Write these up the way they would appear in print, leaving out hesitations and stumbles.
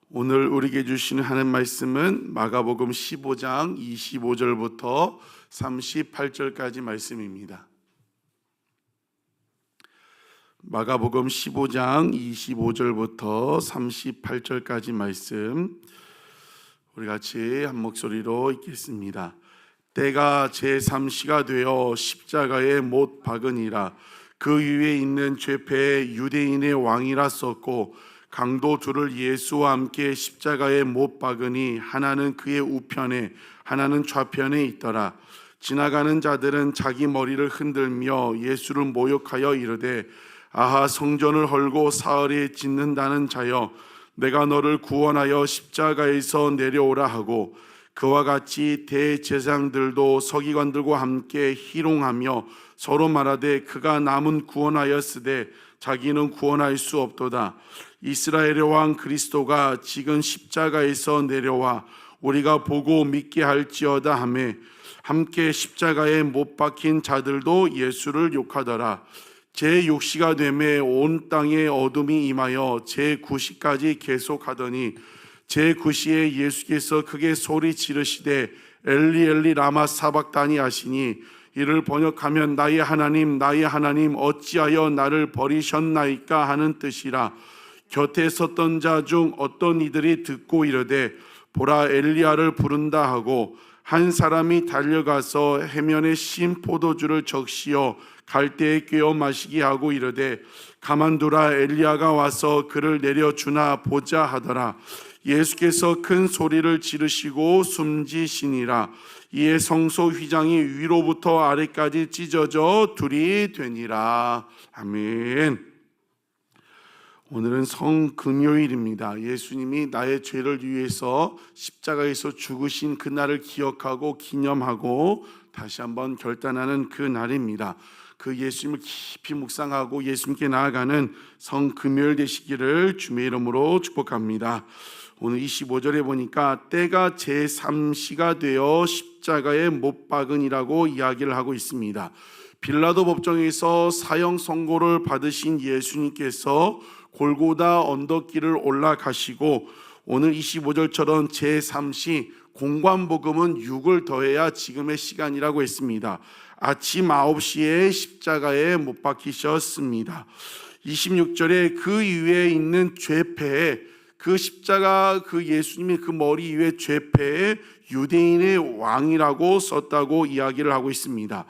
오늘 우리에게 주시는 하나님 말씀은 마가복음 15장 25절부터 38절까지 말씀입니다. 마가복음 15장 25절부터 38절까지 말씀 우리 같이 한 목소리로 읽겠습니다. 때가 제3시가 되어 십자가에 못 박으니라. 그 위에 있는 죄패에 유대인의 왕이라 썼고 강도 둘을 예수와 함께 십자가에 못 박으니 하나는 그의 우편에 하나는 좌편에 있더라. 지나가는 자들은 자기 머리를 흔들며 예수를 모욕하여 이르되 아하, 성전을 헐고 사흘에 짓는다는 자여, 내가 너를 구원하여 십자가에서 내려오라 하고, 그와 같이 대제사장들도 서기관들과 함께 희롱하며 서로 말하되 그가 남은 구원하였으되 자기는 구원할 수 없도다. 이스라엘의 왕 그리스도가 지금 십자가에서 내려와 우리가 보고 믿게 할지어다 하며, 함께 십자가에 못 박힌 자들도 예수를 욕하더라. 제6시가 되매 온 땅에 어둠이 임하여 제9시까지 계속하더니 제9시에 예수께서 크게 소리 지르시되 엘리 엘리 라마 사박다니 하시니, 이를 번역하면 나의 하나님 어찌하여 나를 버리셨나이까 하는 뜻이라. 곁에 섰던 자 중 어떤 이들이 듣고 이르되 보라, 엘리야를 부른다 하고, 한 사람이 달려가서 해면에 신 포도주를 적시어 갈대에 꿰어 마시게 하고 이르되 가만두라, 엘리야가 와서 그를 내려주나 보자 하더라. 예수께서 큰 소리를 지르시고 숨지시니라. 이에 성소 휘장이 위로부터 아래까지 찢어져 둘이 되니라. 아멘. 오늘은 성금요일입니다. 예수님이 나의 죄를 위해서 십자가에서 죽으신 그날을 기억하고 기념하고 다시 한번 결단하는 그 날입니다. 그 예수님을 깊이 묵상하고 예수님께 나아가는 성금요일 되시기를 주님의 이름으로 축복합니다. 오늘 25절에 보니까 때가 제3시가 되어 십자가에 못 박으니라고 이야기를 하고 있습니다. 빌라도 법정에서 사형 선고를 받으신 예수님께서 골고다 언덕길을 올라가시고, 오늘 25절처럼 제3시 공관복음은 6을 더해야 지금의 시간이라고 했습니다. 아침 9시에 십자가에 못 박히셨습니다. 26절에 그 위에 있는 죄패에, 그 십자가 그 예수님의 그 머리 위에 죄패에 유대인의 왕이라고 썼다고 이야기를 하고 있습니다.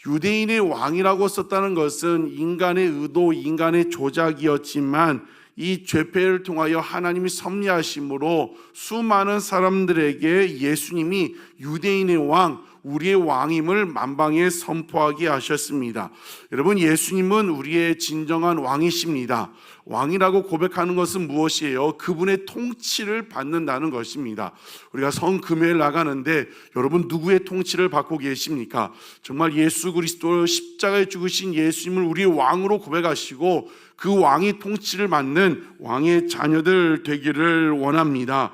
유대인의 왕이라고 썼다는 것은 인간의 의도, 인간의 조작이었지만 이 죄패를 통하여 하나님이 섭리하심으로 수많은 사람들에게 예수님이 유대인의 왕, 우리의 왕임을 만방에 선포하게 하셨습니다. 여러분, 예수님은 우리의 진정한 왕이십니다. 왕이라고 고백하는 것은 무엇이에요? 그분의 통치를 받는다는 것입니다. 우리가 성금요일 나가는데 여러분, 누구의 통치를 받고 계십니까? 정말 예수 그리스도 십자가에 죽으신 예수님을 우리의 왕으로 고백하시고 그 왕이 통치를 받는 왕의 자녀들 되기를 원합니다.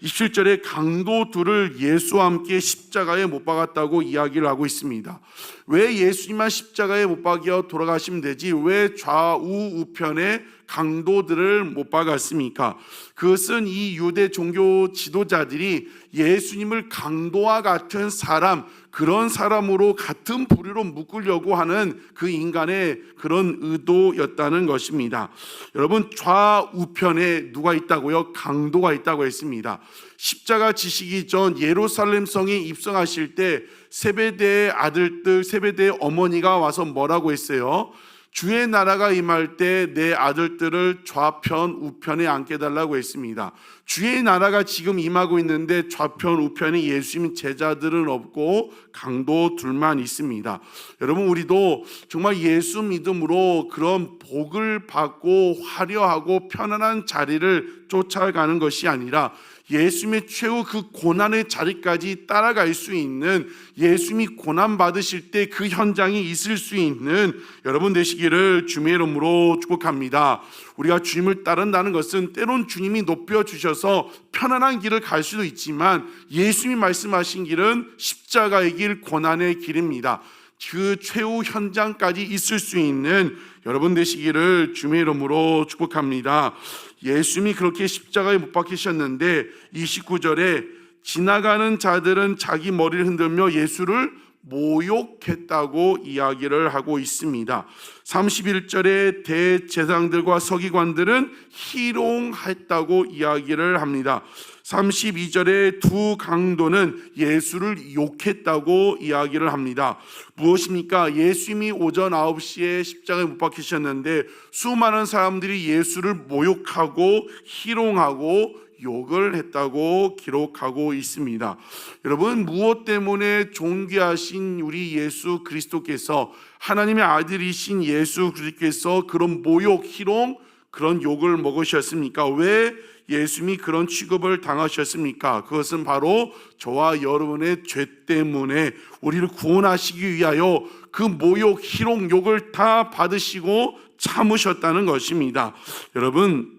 27절에 강도 둘을 예수와 함께 십자가에 못 박았다고 이야기를 하고 있습니다. 왜 예수님만 십자가에 못 박여 돌아가시면 되지 왜 좌우 우편에 강도들을 못 박았습니까? 그것은 이 유대 종교 지도자들이 예수님을 강도와 같은 사람, 그런 사람으로 같은 부류로 묶으려고 하는 그 인간의 그런 의도였다는 것입니다. 여러분, 좌우편에 누가 있다고요? 강도가 있다고 했습니다. 십자가 지시기 전 예루살렘 성에 입성하실 때 세베대의 아들들, 세베대의 어머니가 와서 뭐라고 했어요? 주의 나라가 임할 때 내 아들들을 좌편 우편에 앉게 달라고 했습니다. 주의 나라가 지금 임하고 있는데 좌편 우편에 예수님 제자들은 없고 강도 둘만 있습니다. 여러분, 우리도 정말 예수 믿음으로 그런 복을 받고 화려하고 편안한 자리를 쫓아가는 것이 아니라 예수님의 최후 그 고난의 자리까지 따라갈 수 있는, 예수님이 고난 받으실 때 그 현장이 있을 수 있는 여러분 되시기를 주님의 이름으로 축복합니다. 우리가 주님을 따른다는 것은 때론 주님이 높여주셔서 편안한 길을 갈 수도 있지만 예수님이 말씀하신 길은 십자가의 길, 고난의 길입니다. 그 최후 현장까지 있을 수 있는 여러분 되시기를 주님의 이름으로 축복합니다. 예수님이 그렇게 십자가에 못 박히셨는데 29절에 지나가는 자들은 자기 머리를 흔들며 예수를 모욕했다고 이야기를 하고 있습니다. 31절에 대제사장들과 서기관들은 희롱했다고 이야기를 합니다. 32절에 두 강도는 예수를 욕했다고 이야기를 합니다. 무엇입니까? 예수님이 오전 9시에 십자가에 못 박히셨는데 수많은 사람들이 예수를 모욕하고 희롱하고 욕을 했다고 기록하고 있습니다. 여러분, 무엇 때문에 존귀하신 우리 예수 그리스도께서, 하나님의 아들이신 예수 그리스도께서 그런 모욕, 희롱, 그런 욕을 먹으셨습니까? 왜 예수님이 그런 취급을 당하셨습니까? 그것은 바로 저와 여러분의 죄 때문에 우리를 구원하시기 위하여 그 모욕, 희롱, 욕을 다 받으시고 참으셨다는 것입니다. 여러분,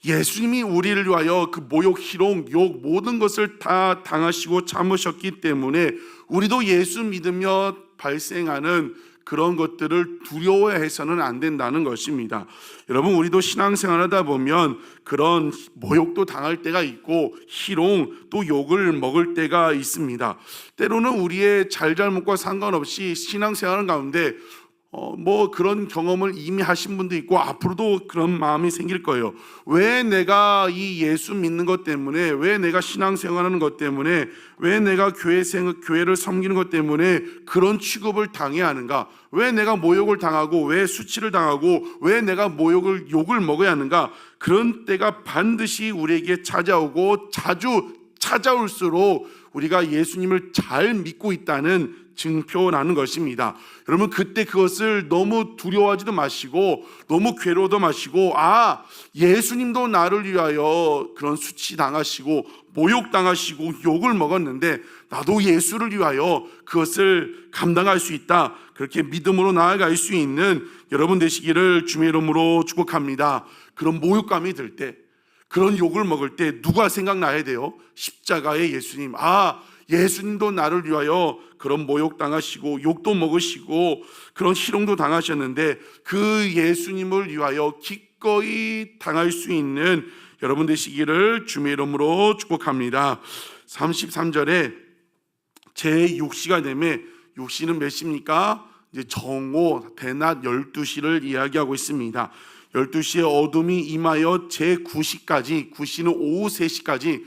예수님이 우리를 위하여 그 모욕, 희롱, 욕 모든 것을 다 당하시고 참으셨기 때문에 우리도 예수 믿으며 발생하는 그런 것들을 두려워해서는 안 된다는 것입니다. 여러분, 우리도 신앙생활하다 보면 그런 모욕도 당할 때가 있고 희롱 또 욕을 먹을 때가 있습니다. 때로는 우리의 잘잘못과 상관없이 신앙생활 가운데 그런 경험을 이미 하신 분도 있고 앞으로도 그런 마음이 생길 거예요. 왜 내가 이 예수 믿는 것 때문에, 왜 내가 신앙생활하는 것 때문에, 왜 내가 교회를 섬기는 것 때문에 그런 취급을 당해야 하는가? 왜 내가 모욕을 당하고, 왜 수치를 당하고, 왜 내가 욕을 먹어야 하는가? 그런 때가 반드시 우리에게 찾아오고 자주 찾아올수록 우리가 예수님을 잘 믿고 있다는 증표라는 것입니다. 여러분, 그때 그것을 너무 두려워하지도 마시고 너무 괴로워도 마시고, 예수님도 나를 위하여 그런 수치 당하시고 모욕 당하시고 욕을 먹었는데 나도 예수를 위하여 그것을 감당할 수 있다, 그렇게 믿음으로 나아갈 수 있는 여러분 되시기를 주의 이름으로 축복합니다. 그런 모욕감이 들 때, 그런 욕을 먹을 때 누가 생각나야 돼요? 십자가의 예수님. 예수님도 나를 위하여 그런 모욕 당하시고 욕도 먹으시고 그런 희롱도 당하셨는데 그 예수님을 위하여 기꺼이 당할 수 있는 여러분 되시기를 주의 이름으로 축복합니다. 33절에 제6시가 되매, 6시는 몇 시입니까? 이제 정오, 대낮 12시를 이야기하고 있습니다. 12시에 어둠이 임하여 제9시까지, 9시는 오후 3시까지,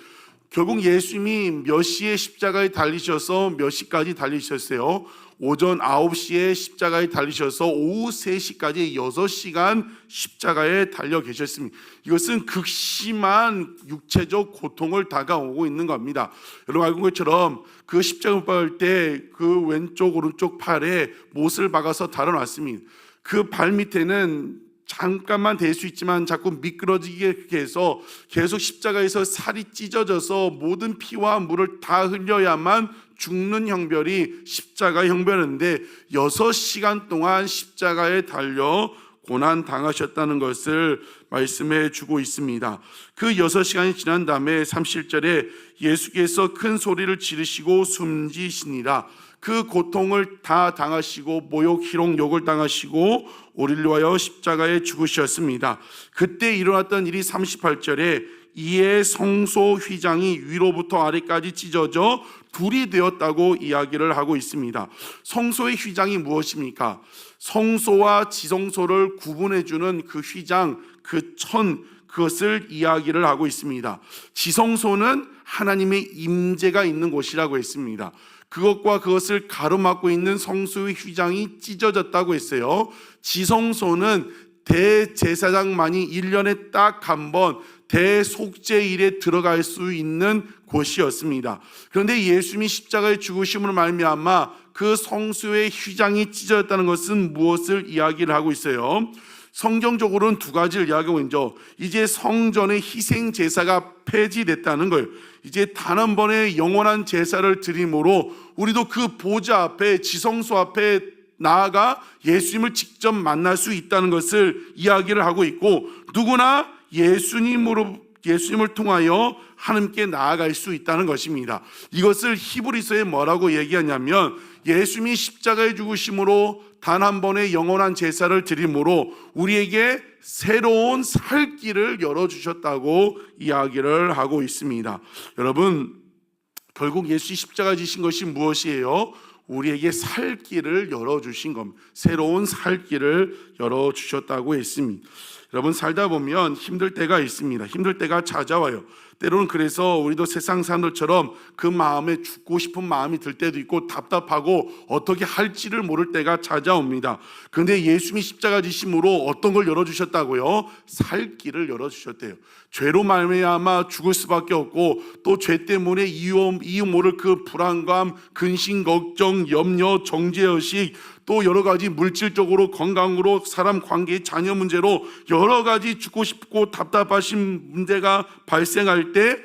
결국 예수님이 몇 시에 십자가에 달리셔서 몇 시까지 달리셨어요? 오전 9시에 십자가에 달리셔서 오후 3시까지 6시간 십자가에 달려 계셨습니다. 이것은 극심한 육체적 고통을 다가오고 있는 겁니다. 여러분 알고 있는 것처럼 그 십자가 못 박을 때 그 왼쪽 오른쪽 팔에 못을 박아서 달아놨습니다. 그 발 밑에는 잠깐만 될 수 있지만 자꾸 미끄러지게 해서 계속 십자가에서 살이 찢어져서 모든 피와 물을 다 흘려야만 죽는 형벌이 십자가 형벌인데 6시간 동안 십자가에 달려 고난 당하셨다는 것을 말씀해 주고 있습니다. 그 6시간이 지난 다음에 37절에 예수께서 큰 소리를 지르시고 숨지시니라. 그 고통을 다 당하시고 모욕, 희롱, 욕을 당하시고 우리를 위하여 십자가에 죽으셨습니다. 그때 일어났던 일이 38절에 이에 성소 휘장이 위로부터 아래까지 찢어져 둘이 되었다고 이야기를 하고 있습니다. 성소의 휘장이 무엇입니까? 성소와 지성소를 구분해주는 그 휘장, 그 천, 그것을 이야기를 하고 있습니다. 지성소는 하나님의 임재가 있는 곳이라고 했습니다. 그것과 그것을 가로막고 있는 성소의 휘장이 찢어졌다고 했어요. 지성소는 대제사장만이 1년에 딱 한 번 대속죄일에 들어갈 수 있는 곳이었습니다. 그런데 예수님이 십자가의 죽으심으로 말미암아 그 성소의 휘장이 찢어졌다는 것은 무엇을 이야기를 하고 있어요? 성경적으로는 두 가지를 이야기하고 있죠. 이제 성전의 희생 제사가 폐지됐다는 거예요. 이제 단 한 번의 영원한 제사를 드림으로 우리도 그 보좌 앞에, 지성소 앞에 나아가 예수님을 직접 만날 수 있다는 것을 이야기를 하고 있고, 누구나 예수님을 통하여 하나님께 나아갈 수 있다는 것입니다. 이것을 히브리서에 뭐라고 얘기하냐면, 예수님이 십자가에 죽으심으로 단 한 번의 영원한 제사를 드림으로 우리에게 새로운 살 길을 열어주셨다고 이야기를 하고 있습니다. 여러분, 결국 예수 십자가 지신 것이 무엇이에요? 우리에게 살 길을 열어주신 겁니다. 새로운 살 길을 열어주셨다고 했습니다. 여러분, 살다 보면 힘들 때가 있습니다. 힘들 때가 찾아와요. 때로는 그래서 우리도 세상 사람들처럼 그 마음에 죽고 싶은 마음이 들 때도 있고 답답하고 어떻게 할지를 모를 때가 찾아옵니다. 그런데 예수님이 십자가 지심으로 어떤 걸 열어주셨다고요? 살 길을 열어주셨대요. 죄로 말미암아 죽을 수밖에 없고 또 죄 때문에 이유 모를 그 불안감, 근심, 걱정, 염려, 정죄의식, 또 여러 가지 물질적으로, 건강으로, 사람 관계, 자녀 문제로 여러 가지 죽고 싶고 답답하신 문제가 발생할 때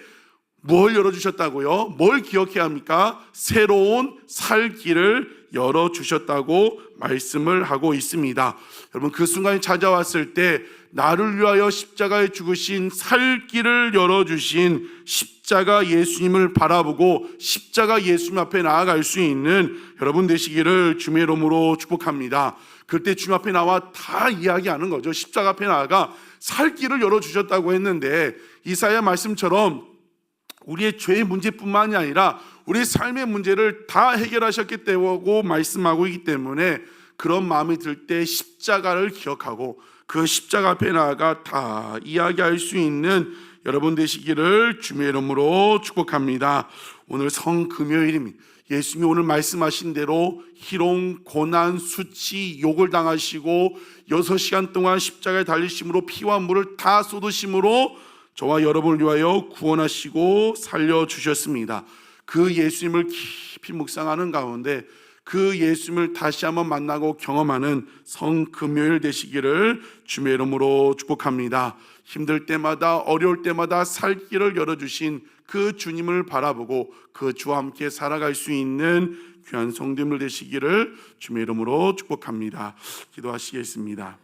뭘 열어주셨다고요? 뭘 기억해야 합니까? 새로운 살 길을 열어주셨다고 말씀을 하고 있습니다. 여러분, 그 순간이 찾아왔을 때 나를 위하여 십자가에 죽으신 살 길을 열어주신 십자가 예수님을 바라보고 십자가 예수님 앞에 나아갈 수 있는 여러분 되시기를 주의 이름으로 축복합니다. 그때 주님 앞에 나와 다 이야기하는 거죠. 십자가 앞에 나아가 살 길을 열어주셨다고 했는데 이사야 말씀처럼 우리의 죄의 문제뿐만이 아니라 우리의 삶의 문제를 다 해결하셨기 때문에 말씀하고 있기 때문에 그런 마음이 들 때 십자가를 기억하고 그 십자가 앞에 나아가 다 이야기할 수 있는 여러분 되시기를 주의 이름으로 축복합니다. 오늘 성금요일입니다. 예수님이 오늘 말씀하신 대로 희롱, 고난, 수치, 욕을 당하시고 6시간 동안 십자가에 달리심으로 피와 물을 다 쏟으심으로 저와 여러분을 위하여 구원하시고 살려주셨습니다. 그 예수님을 깊이 묵상하는 가운데 그 예수님을 다시 한번 만나고 경험하는 성금요일 되시기를 주의 이름으로 축복합니다. 힘들 때마다 어려울 때마다 살 길을 열어주신 그 주님을 바라보고 그 주와 함께 살아갈 수 있는 귀한 성도들 되시기를 주의 이름으로 축복합니다. 기도하시겠습니다.